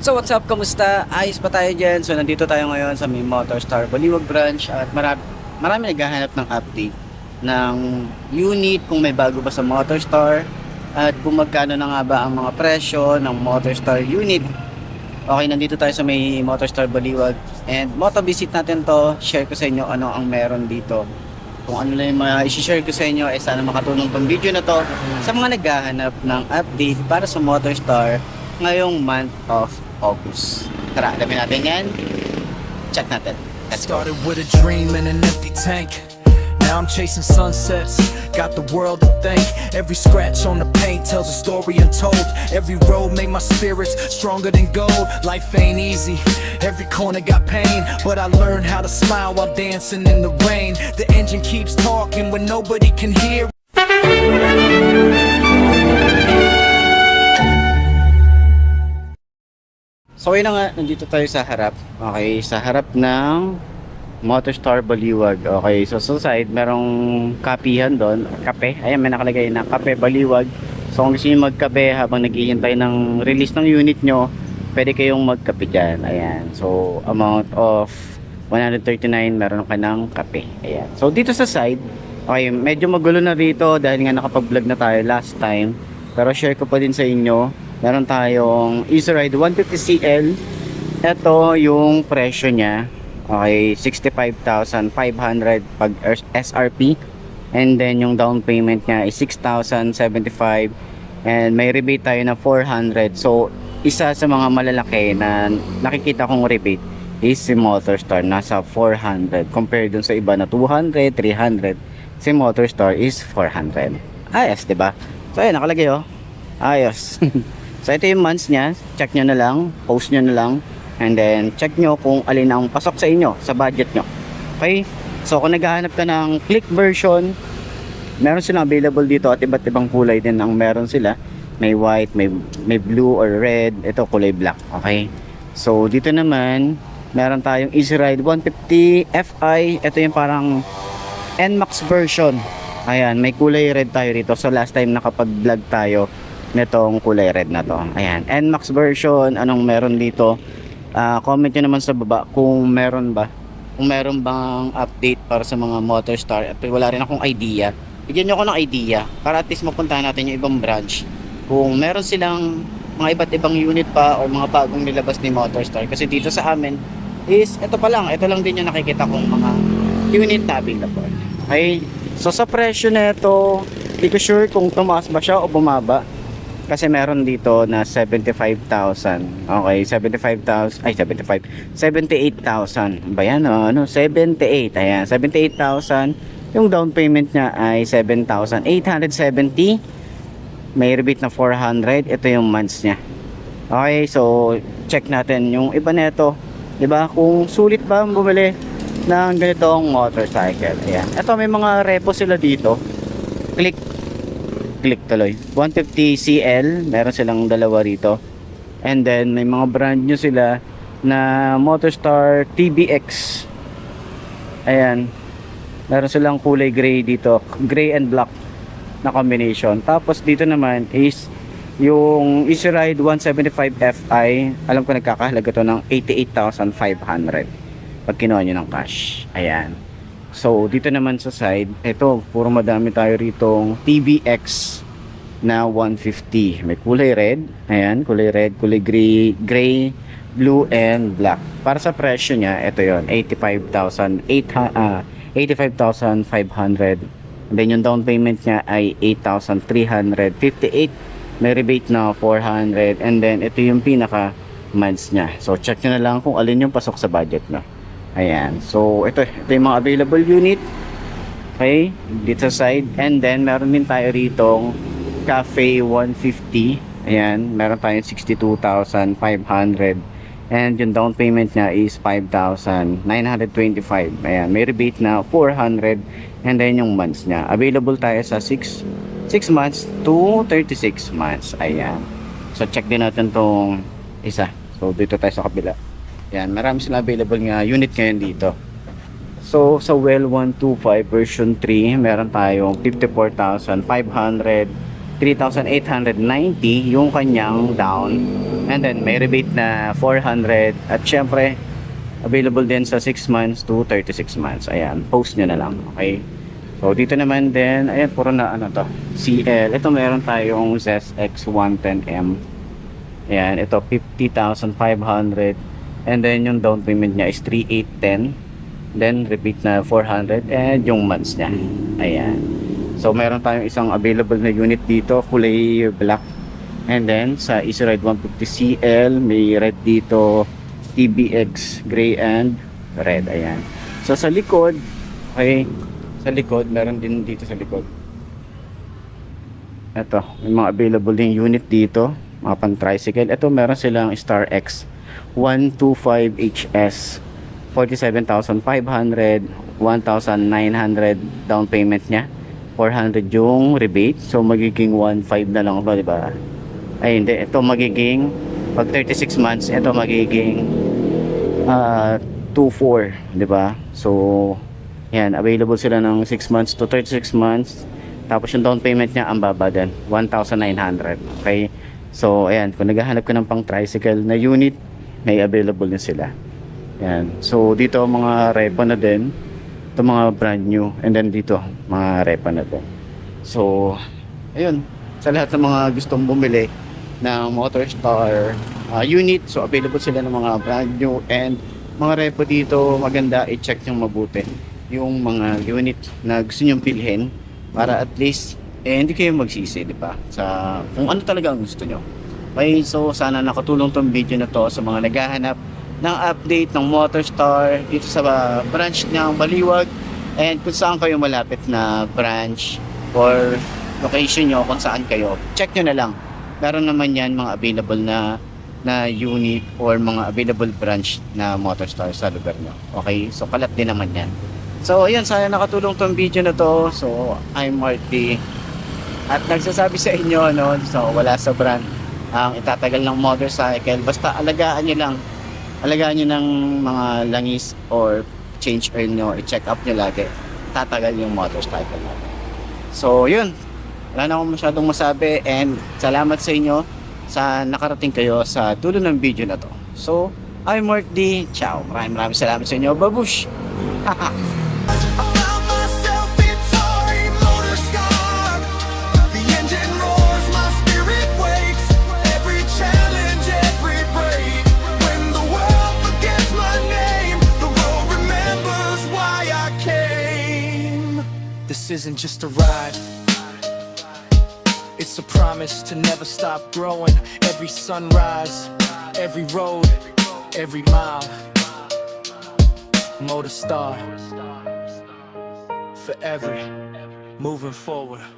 So what's up, kamusta? Ayos pa tayo dyan. So nandito tayo ngayon sa may Motorstar Baliwag branch at marami naghahanap ng update ng unit, kung may bago ba sa Motorstar at kung magkano na nga ba ang mga presyo ng Motorstar unit. Okay, nandito tayo sa may Motorstar Baliwag and moto-visit natin to. Share ko sa inyo ano ang meron dito. Kung ano lang yung mga i-share ko sa inyo, sana makatulong tong video na to sa mga naghahanap ng update para sa Motorstar ngayong month of August. Tara, alamin natin yan. Check natin. Let's go. Started with a dream and an empty tank. Now I'm chasing sunsets, got the world to thank. Every scratch on the paint tells a story untold. Every road made my spirits stronger than gold. Life ain't easy, every corner got pain, but I learned how to smile while dancing in the rain. The engine keeps talking when nobody can hear. So yun na nga, nandito tayo sa harap. Okay, sa harap ng Motorstar Baliwag. Okay, so sa side, merong kapihan doon. Kape. Ayan, may nakalagay na Kape Baliwag. So kung gusto nyo magkape habang naghihintay ng release ng unit nyo, pwede kayong magkape dyan. Ayan. So amount of 139, meron ka ng kape. Ayan. So dito sa side, okay, medyo magulo na rito dahil nga nakapag-vlog na tayo last time. Pero share ko pa din sa inyo. Meron tayong Easy Ride 150cl. Ito yung presyo niya. Okay, 65,500 pag SRP. And then yung down payment niya is 6,075. And may rebate tayo na 400. So, isa sa mga malalaki na nakikita kong rebate is si Motorstar. Nasa 400. Compared dun sa iba na 200, 300. Si Motorstar is 400. Ayos, diba? So, ayan, nakalagay oh. Ayos. So ito yung months niya, check nyo na lang, post nyo na lang, and then check nyo kung alin ang pasok sa inyo, sa budget nyo. Okay? So kung naghahanap ka ng click version, meron silang available dito at iba't ibang kulay din ang meron sila. May white, may blue or red, ito kulay black. Okay? So dito naman, meron tayong Easy Ride 150 Fi, ito yung parang NMAX version. Ayan, may kulay red tayo dito. So last time nakapag-vlog tayo nitong kulay red na to. Ayan, NMAX version, anong meron dito? Comment nyo naman sa baba kung meron ba, kung meron bang update para sa mga Motorstar. At wala rin akong idea, bigyan nyo ako ng idea para at least mapuntahan natin yung ibang branch kung meron silang mga iba't ibang unit pa o mga bagong nilabas ni Motorstar. Kasi dito sa amin is ito lang din yung nakikita kong mga unit na available. Okay, so sa presyo na ito, hindi ko sure kung tumaas ba siya o bumaba. Kasi meron dito na 75,000. Okay, 75,000. Ay, 78,000. Ba yan? Ano? 78. Ayan, 78,000. Yung down payment niya ay 7,870. May rebate na 400. Ito yung months niya. Okay, so check natin yung iba nito. 'Di ba? Kung sulit ba bumili ng ganitong motorcycle. Ayan. Ito may mga repo sila dito. Click tuloy 150cl, meron silang dalawa rito, and then may mga brand new sila na Motorstar TBX. Ayan, meron silang kulay gray dito, gray and black na combination. Tapos dito naman is yung Easy Ride 175 Fi, alam ko nagkakahalaga to ng 88,500 pag kinuha nyo ng cash. Ayan. So dito naman sa side, ito puro madami tayo ritong TBX na 150. May kulay red, ayan, kulay red, kulay gray, blue and black. Para sa presyo niya, ito yon, 85,500. And then yung down payment niya ay 8,358. May rebate na 400. And then ito yung pinaka months niya. So check nyo na lang kung alin yung pasok sa budget na. Ayan, so ito yung mga available unit. Okay, dito sa side. And then meron din tayo ritong Cafe 150. Ayan, meron tayong 62,500. And yung down payment niya is 5,925. Ayan, may rebate na 400. And then yung months niya, available tayo sa 6 months to 36 months. Ayan, so check din natin tong isa. So dito tayo sa kabila. Yan, marami sila available nga unit ngayon dito. So sa Well 125 version 3, meron tayong 54,500. 3,890 yung kanyang down. And then may rebate na 400 at syempre available din sa 6 months to 36 months. Ayan, post nyo na lang. Okay. So dito naman din, ayan, puro na ano to, CL. Ito meron tayong ZX 110M. Ayan, ito 50,500. And then yung down payment niya is 3,810. Then repeat na 400 and yung months niya. Ayan. So meron tayong isang available na unit dito, kulay black. And then sa Easy Ride 150 CL, may red dito, TBX gray and red. Ayan. So sa likod, okay, sa likod, meron din dito sa likod. Ito, may mga available din unit dito, mga pang tricycle. Ito meron silang Star X 125HS, 47,500, 1,900 down payment niya, 400 yung rebate. So magiging 1,500 na lang ba, di ba? Ay hindi, ito magiging pag 36 months, ito magiging 2,400, di ba? So yan, available sila ng 6 months to 36 months. Tapos yung down payment niya, ang baba din, 1,900. Okay? So, ayan, kung naghahanap ka ng pang tricycle na unit, may available din sila. Yan. So, dito mga repo na din. Ito mga brand new. And then dito, mga repo na din. So, ayun. Sa lahat ng mga gustong bumili ng Motorstar unit, so available sila ng mga brand new. And mga repo dito, maganda i-check nyo mabuti yung mga unit na gusto nyong bilhin para at least hindi kayo magsisi, di ba? Sa kung ano talaga ang gusto nyo. Okay, so sana nakatulong tong video na to sa mga naghahanap ng update ng Motorstar dito sa branch ng Baliwag and kung saan kayo malapit na branch or location nyo kung saan kayo. Check nyo na lang. Meron naman yan mga available na unit or mga available branch na Motorstar sa lugar nyo. Okay, so kalat din naman yan. So ayun, sana nakatulong tong video na to. So I'm Marty at nagsasabi sa inyo, no, so wala sa brand ang itatagal ng motorcycle, basta alagaan nyo ng mga langis or change oil nyo, i-check up nyo lagi, tatagal yung motorcycle natin. So yun, wala na akong masyadong masabi and salamat sa inyo sa nakarating kayo sa dulo ng video na to. So I'm Marty, ciao, maraming salamat sa inyo, babush. I found myself in Tory Motor Scar. The engine roars, my spirit wakes. Every challenge, every break. When the world forgets my name, the road remembers why I came. This isn't just a ride. It's a promise to never stop growing. Every sunrise, every road, every mile. Motorstar, forever moving forward.